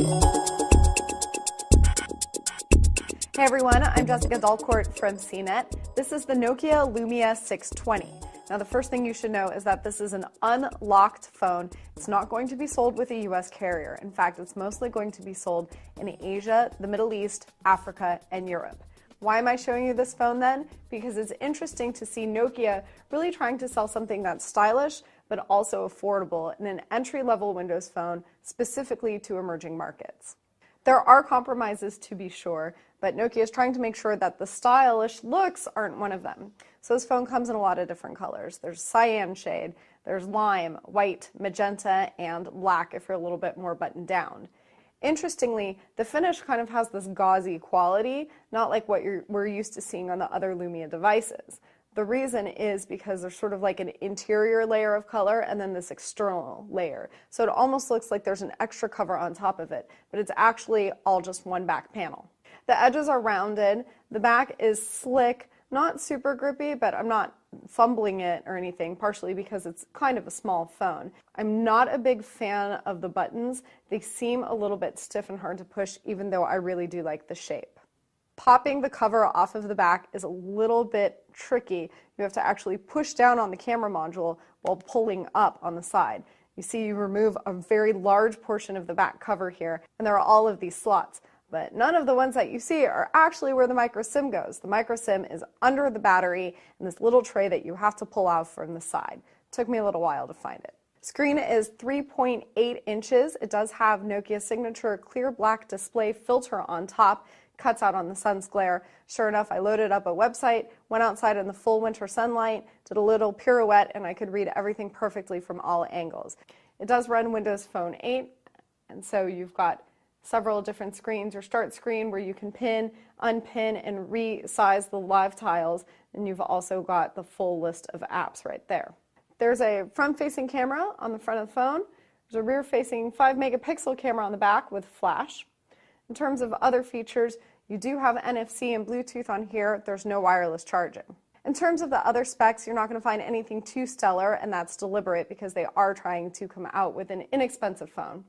Hey everyone, I'm Jessica Dalcourt from CNET. This is the Nokia Lumia 620. Now the first thing you should know is that this is an unlocked phone. It's not going to be sold with a US carrier. In fact, it's mostly going to be sold in Asia, the Middle East, Africa, and Europe. Why am I showing you this phone then? Because it's interesting to see Nokia really trying to sell something that's stylish but also affordable in an entry-level Windows phone specifically to emerging markets. There are compromises to be sure, but Nokia is trying to make sure that the stylish looks aren't one of them. So this phone comes in a lot of different colors. There's cyan shade, there's lime, white, magenta, and black if you're a little bit more buttoned down. Interestingly, the finish kind of has this gauzy quality, not like what we're used to seeing on the other Lumia devices. The reason is because there's sort of like an interior layer of color and then this external layer. So it almost looks like there's an extra cover on top of it, but it's actually all just one back panel. The edges are rounded, the back is slick, not super grippy, but I'm not fumbling it or anything, partially because it's kind of a small phone. I'm not a big fan of the buttons. They seem a little bit stiff and hard to push, even though I really do like the shape. Popping the cover off of the back is a little bit tricky. You have to actually push down on the camera module while pulling up on the side. You see you remove a very large portion of the back cover here, and there are all of these slots. But none of the ones that you see are actually where the micro SIM goes. The micro SIM is under the battery in this little tray that you have to pull out from the side. It took me a little while to find it. Screen is 3.8 inches. It does have Nokia's signature clear black display filter on top. Cuts out on the sun's glare. Sure enough, I loaded up a website, went outside in the full winter sunlight, did a little pirouette, and I could read everything perfectly from all angles. It does run Windows Phone 8, and so you've got several different screens. Your start screen where you can pin, unpin, and resize the live tiles, and you've also got the full list of apps right there. There's a front-facing camera on the front of the phone. There's a rear-facing 5-megapixel camera on the back with flash. In terms of other features, you do have NFC and Bluetooth on here. There's no wireless charging. In terms of the other specs, you're not going to find anything too stellar, and that's deliberate because they are trying to come out with an inexpensive phone.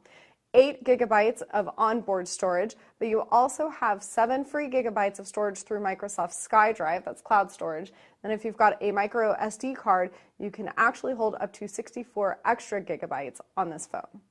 8 gigabytes of onboard storage, but you also have 7 free gigabytes of storage through Microsoft SkyDrive, that's cloud storage. And if you've got a micro SD card, you can actually hold up to 64 extra gigabytes on this phone.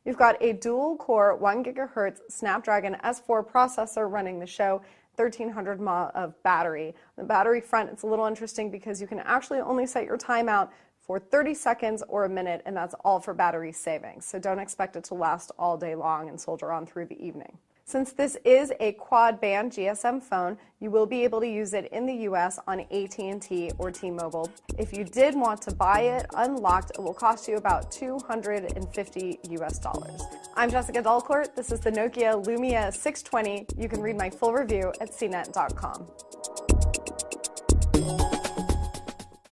You've got a dual-core 1 gigahertz Snapdragon S4 processor running the show, 1300 mAh of battery. The battery front, it's a little interesting because you can actually only set your timeout for 30 seconds or a minute, and that's all for battery savings. So don't expect it to last all day long and soldier on through the evening. Since this is a quad-band GSM phone, you will be able to use it in the US on AT&T or T-Mobile. If you did want to buy it unlocked, it will cost you about $250 US. I'm Jessica Dalcourt. This is the Nokia Lumia 620. You can read my full review at cnet.com.